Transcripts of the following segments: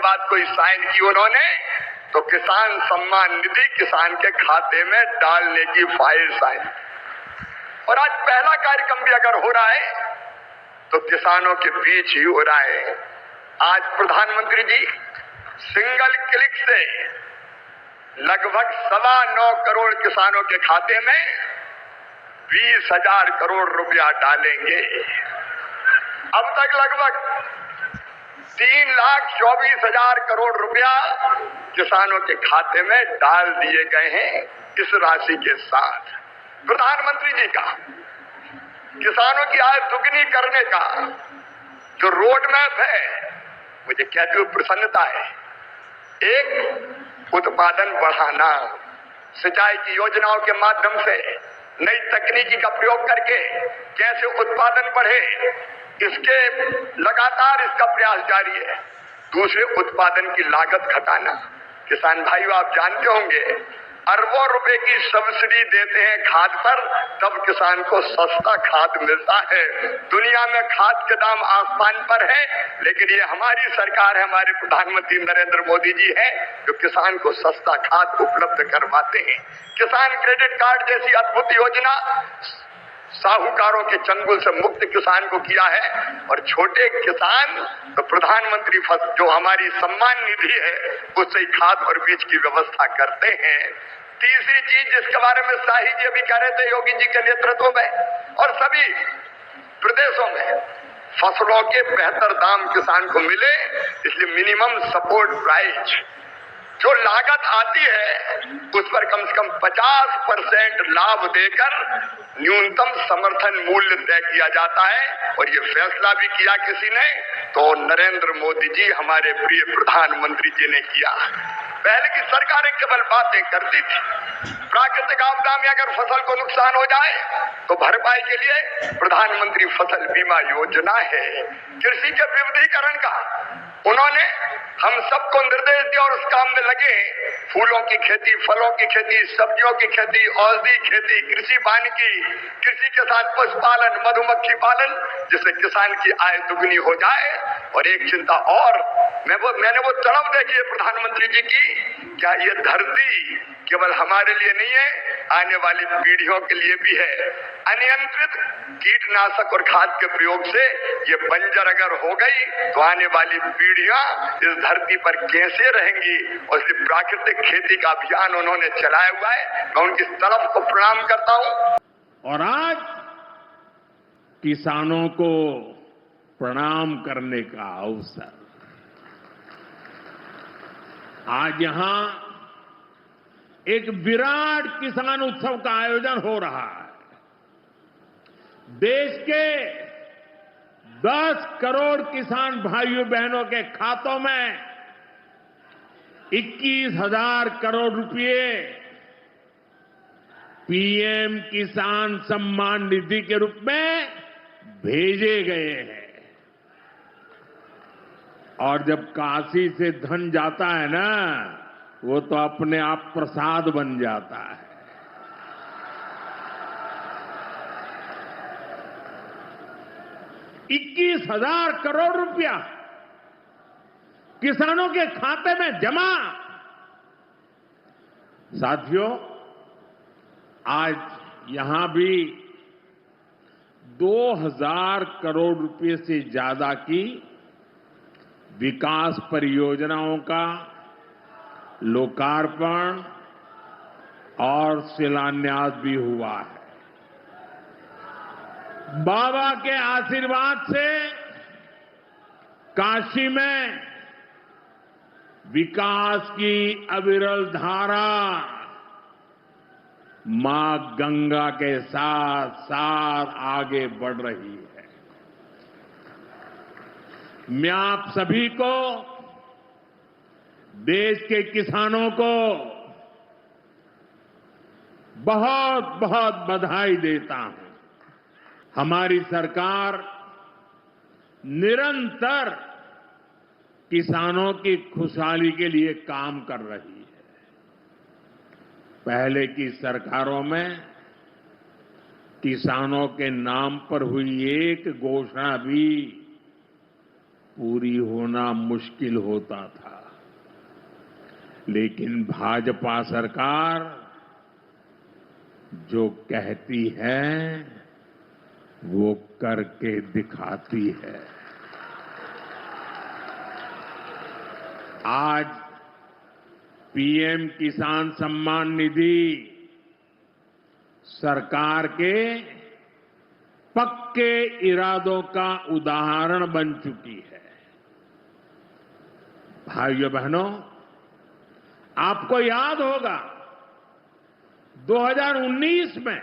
बाद कोई साइन की उन्होंने तो किसान सम्मान निधि किसान के खाते में डालने की फाइल साइन। और आज पहला कार्यक्रम भी अगर हो रहा है तो किसानों के बीच ही हो रहा है। आज प्रधानमंत्री जी सिंगल क्लिक से लगभग 9.25 करोड़ किसानों के खाते में 20,000 करोड़ रुपया डालेंगे। अब तक लगभग 3,24,000 करोड़ रुपया किसानों के खाते में डाल दिए गए हैं। इस राशि के साथ प्रधानमंत्री जी का किसानों की आय दुगनी करने का जो रोड मैप है, मुझे कहते हुए प्रसन्नता है। एक, उत्पादन बढ़ाना, सिंचाई की योजनाओं के माध्यम से नई तकनीकी का प्रयोग करके कैसे उत्पादन बढ़े, इसके लगातार इसका प्रयास जारी है। दूसरे, उत्पादन की लागत घटाना। किसान भाइयों, आप जानते होंगे अरबों रुपए की सब्सिडी देते हैं खाद पर, तब किसान को सस्ता खाद मिलता है। दुनिया में खाद के दाम आसमान पर है, लेकिन ये हमारी सरकार है, हमारे प्रधानमंत्री नरेंद्र मोदी जी है जो किसान को सस्ता खाद उपलब्ध करवाते हैं। किसान क्रेडिट कार्ड जैसी अद्भुत योजना साहूकारों के चंगुल से मुक्त किसान को किया है। और छोटे किसान तो प्रधानमंत्री जो हमारी सम्मान निधि है उससे ही खाद और बीज की व्यवस्था करते हैं। तीसरी चीज जिसके बारे में शाही जी अभी कह रहे थे योगी जी के नेतृत्व में और सभी प्रदेशों में, फसलों के बेहतर दाम किसान को मिले, इसलिए मिनिमम सपोर्ट प्राइस जो लागत आती है उस पर कम से कम 50% लाभ देकर न्यूनतम समर्थन मूल्य तय किया जाता है। और ये फैसला भी किया किसी ने तो नरेंद्र मोदी जी हमारे प्रिय प्रधानमंत्री जी ने किया। पहले की सरकारें केवल बातें करती थी। प्राकृतिक आपदा में अगर फसल को नुकसान हो जाए तो भरपाई के लिए प्रधानमंत्री फसल बीमा योजना है। कृषि के विविधीकरण का उन्होंने हम सबको निर्देश दिया और उस काम में लगे। फूलों की खेती, फलों की खेती, सब्जियों की खेती, औषधि खेती, कृषि वानिकी, कृषि के साथ पशुपालन, मधुमक्खी पालन, जिससे किसान की आय दुगनी हो जाए। और एक चिंता और, मैंने वो तड़प देखी है प्रधानमंत्री जी की, क्या ये धरती केवल हमारे लिए नहीं है, आने वाली पीढ़ियों के लिए भी है। अनियंत्रित कीटनाशक और खाद के प्रयोग से ये बंजर अगर हो गई तो आने वाली पीढ़ियां इस धरती पर कैसे रहेंगी। और इसलिए प्राकृतिक खेती का अभियान उन्होंने चलाया हुआ है, मैं उनकी तरफ को प्रणाम करता हूं। और आज किसानों को प्रणाम करने का अवसर, आज यहां एक विराट किसान उत्सव का आयोजन हो रहा है। देश के 10 करोड़ किसान भाइयों बहनों के खातों में 21,000 करोड़ रुपए पीएम किसान सम्मान निधि के रूप में भेजे गए हैं। और जब काशी से धन जाता है ना, वो तो अपने आप प्रसाद बन जाता है। ₹21,000 करोड़ रुपया किसानों के खाते में जमा। साथियों, आज यहां भी 2,000 करोड़ रुपए से ज्यादा की विकास परियोजनाओं का लोकार्पण और शिलान्यास भी हुआ है। बाबा के आशीर्वाद से काशी में विकास की अविरल धारा मां गंगा के साथ साथ आगे बढ़ रही है। मैं आप सभी को, देश के किसानों को बहुत बहुत बधाई देता हूं। हमारी सरकार निरंतर किसानों की खुशहाली के लिए काम कर रही है। पहले की सरकारों में किसानों के नाम पर हुई एक घोषणा भी पूरी होना मुश्किल होता था, लेकिन भाजपा सरकार जो कहती है वो करके दिखाती है। आज पीएम किसान सम्मान निधि सरकार के पक्के इरादों का उदाहरण बन चुकी है। भाइयों बहनों, आपको याद होगा 2019 में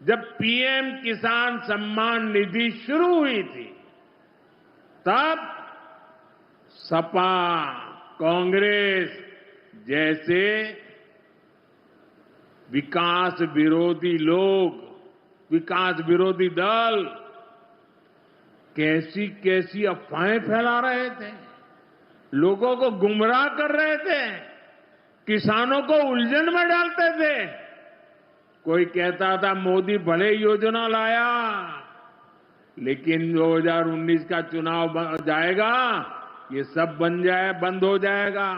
जब पीएम किसान सम्मान निधि शुरू हुई थी, तब सपा, कांग्रेस जैसे विकास विरोधी लोग, विकास विरोधी दल कैसी कैसी अफवाहें फैला रहे थे, लोगों को गुमराह कर रहे थे, किसानों को उलझन में डालते थे। कोई कहता था मोदी भले योजना लाया, लेकिन 2019 का चुनाव जाएगा, ये सब बंद हो जाएगा।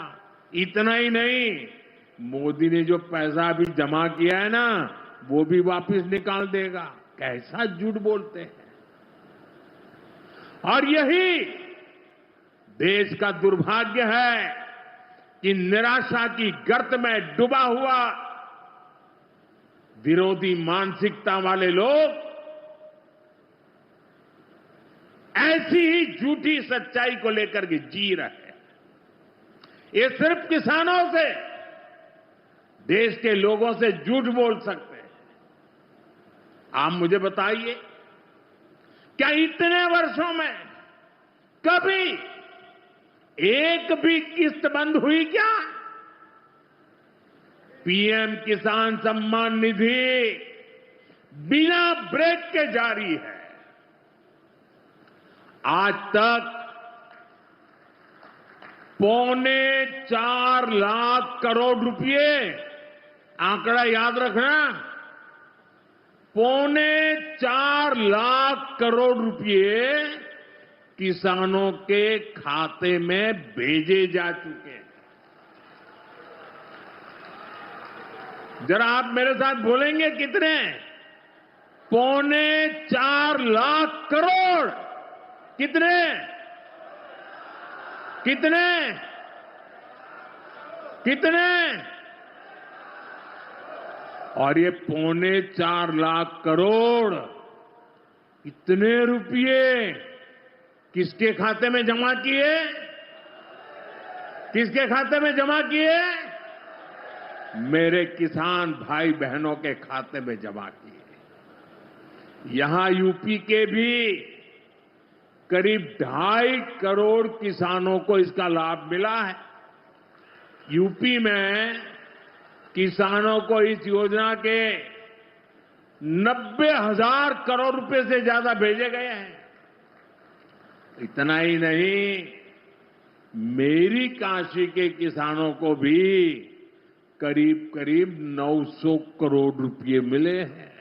इतना ही नहीं, मोदी ने जो पैसा अभी जमा किया है ना, वो भी वापस निकाल देगा। कैसा झूठ बोलते हैं। और यही देश का दुर्भाग्य है कि निराशा की गर्त में डूबा हुआ विरोधी मानसिकता वाले लोग ऐसी ही झूठी सच्चाई को लेकर के जी रहे हैं। ये सिर्फ किसानों से, देश के लोगों से झूठ बोल सकते हैं। आप मुझे बताइए, क्या इतने वर्षों में कभी एक भी किस्त बंद हुई क्या? पीएम किसान सम्मान निधि बिना ब्रेक के जारी है। आज तक 4.25 लाख करोड़ रुपए, आंकड़ा याद रखना, 4.25 लाख करोड़ रुपए किसानों के खाते में भेजे जा चुके हैं। जरा आप मेरे साथ बोलेंगे कितने? 4.25 लाख करोड़। कितने? कितने? कितने? और ये 4.25 लाख करोड़ इतने रुपये किसके खाते में जमा किए? किसके खाते में जमा किए? मेरे किसान भाई बहनों के खाते में जमा किए। यहां यूपी के भी करीब 2.5 करोड़ किसानों को इसका लाभ मिला है। यूपी में किसानों को इस योजना के 90,000 करोड़ रुपए से ज्यादा भेजे गए हैं। इतना ही नहीं, मेरी काशी के किसानों को भी करीब करीब 900 करोड़ रुपए मिले हैं।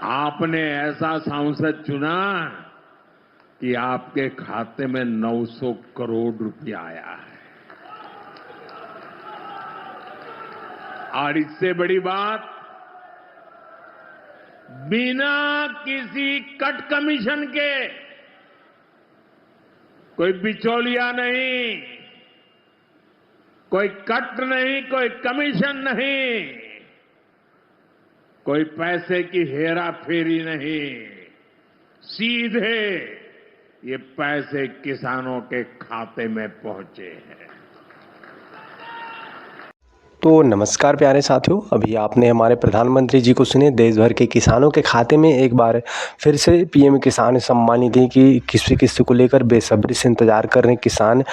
आपने ऐसा सांसद चुना कि आपके खाते में 900 करोड़ रुपया आया है। और इससे बड़ी बात, बिना किसी कट कमीशन के, कोई बिचौलिया नहीं, कोई कट नहीं, कोई कमीशन नहीं, कोई पैसे की हेरा फेरी नहीं, सीधे ये पैसे किसानों के खाते में पहुंचे हैं। तो नमस्कार प्यारे साथियों, अभी आपने हमारे प्रधानमंत्री जी को सुने। देश भर के किसानों के खाते में एक बार फिर से पीएम किसान सम्मान निधि की 21वीं किस्त को लेकर बेसब्री से इंतजार कर रहे हैं किसान।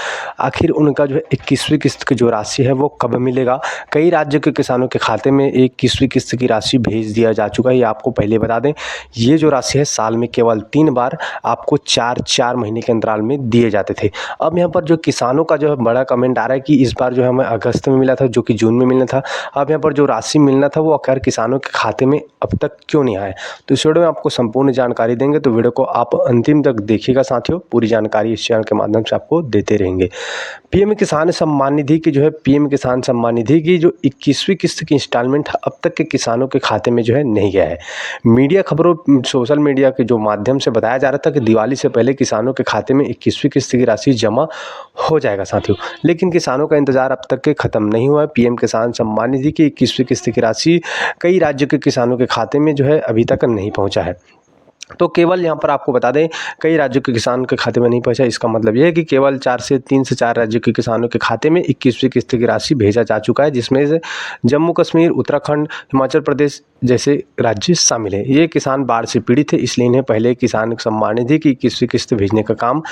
आखिर उनका जो है 21वीं किस्त की जो राशि है वो कब मिलेगा? कई राज्यों के किसानों के खाते में 21वीं किस्त की राशि भेज दिया जा चुका है। ये आपको पहले बता दें, ये जो राशि है साल में केवल 3 बार आपको 4 महीने के अंतराल में दिए जाते थे। अब यहाँ पर जो किसानों का जो है बड़ा कमेंट आ रहा है कि इस बार जो है हमें अगस्त में मिला था, जो कि जून में मिलना था, अब यहाँ पर जो राशि मिलना था वो आखिर किसानों के खाते में अब तक क्यों नहीं आया। तो इस वीडियो में आपको संपूर्ण जानकारी देंगे, तो वीडियो को आप अंतिम तक देखिएगा साथियों। पूरी जानकारी इस चैनल के माध्यम से आपको देते रहेंगे। पीएम किसान सम्मान निधि की जो है पीएम किसान सम्मान निधि की जो 21वीं किस्त की इंस्टॉलमेंट अब तक के किसानों के खाते में जो है नहीं गया है। मीडिया खबरों सोशल मीडिया के जो माध्यम से बताया जा रहा था कि दिवाली से पहले किसानों के खाते में 21वीं किस्त की राशि जमा हो जाएगा साथियों, लेकिन किसानों का इंतजार अब तक के खत्म नहीं हुआ है। पीएम किसान सम्मान निधि की 21वीं किस्त की राशि कई राज्यों के किसानों के खाते में जो है अभी तक नहीं पहुंचा है। तो केवल यहाँ पर आपको बता दें कई राज्यों के किसान के खाते में नहीं पहुंचा, इसका मतलब यह है कि केवल 3 से 4 राज्यों के किसानों के खाते में 21वीं किस्त की राशि भेजा जा चुका है, जिसमें से जम्मू कश्मीर, उत्तराखंड, हिमाचल प्रदेश जैसे राज्य शामिल है। ये किसान बाढ़ से पीड़ित है, इसलिए इन्हें पहले किसान सम्मान निधि की 21वीं किस्त भेजने का काम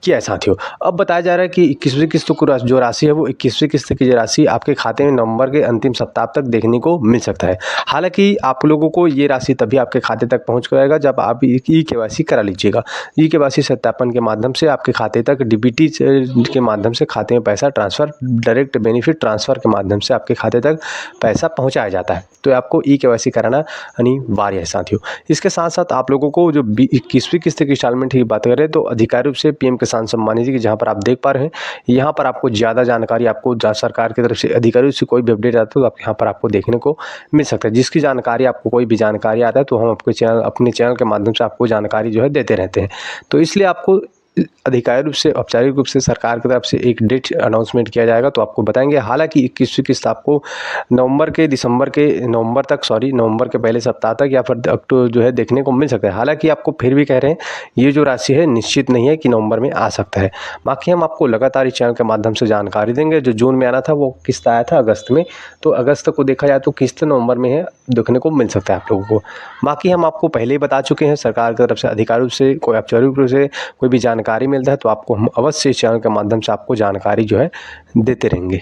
किया है साथियों। अब बताया जा रहा है कि 21वीं किस्त को जो राशि है वो 21वीं किस्त की जो राशि आपके खाते में नवंबर के अंतिम सप्ताह तक देखने को मिल सकता है। हालांकि आप लोगों को ये राशि तभी आपके खाते तक पहुँच जाएगा जब आप ई-केवाईसी करा लीजिएगा। ई-केवाईसी सत्यापन के माध्यम से आपके खाते तक डीबीटी के माध्यम से खाते में पैसा ट्रांसफ़र, डायरेक्ट बेनिफिट ट्रांसफ़र के माध्यम से आपके खाते तक पैसा पहुंचाया जाता है। तो आपको ई-केवाईसी कराना अनिवार्य है साथियों। इसके साथ साथ आप लोगों को जो 21वीं किस्त की इंस्टॉलमेंट की बात करें तो अधिकारिक रूप से पीएम किसान सम्मान निधि की जहाँ पर आप देख पा रहे हैं, यहाँ पर आपको ज़्यादा जानकारी आपको सरकार की तरफ से अधिकारियों से कोई भी अपडेट आता है तो आप यहाँ पर आपको देखने को मिल सकता है। जिसकी जानकारी आपको कोई भी जानकारी आता है तो हम अपने चैनल के माध्यम से आपको जानकारी जो है देते रहते हैं। तो इसलिए आपको अधिकारिक रूप से, औपचारिक रूप से सरकार की तरफ से एक डेट अनाउंसमेंट किया जाएगा तो आपको बताएंगे। हालांकि 21वीं किस्त आपको नवंबर के पहले सप्ताह तक या फिर अक्टूबर जो है देखने को मिल सकता है। हालांकि आपको फिर भी कह रहे हैं ये जो राशि है निश्चित नहीं है कि नवंबर में आ सकता है। बाकी हम आपको लगातार इस चैनल के माध्यम से जानकारी देंगे। जो जून में आना था वो किस्त आया था अगस्त में, तो अगस्त को देखा जाए तो किस्त नवंबर में है, देखने को मिल सकता है आप लोगों को। बाकी हम आपको पहले ही बता चुके हैं, सरकार की तरफ से अधिकारियों से कोई औपचारिक रूप से कोई भी जानकारी मिलता है तो आपको हम अवश्य इस चैनल के माध्यम से आपको जानकारी जो है देते रहेंगे।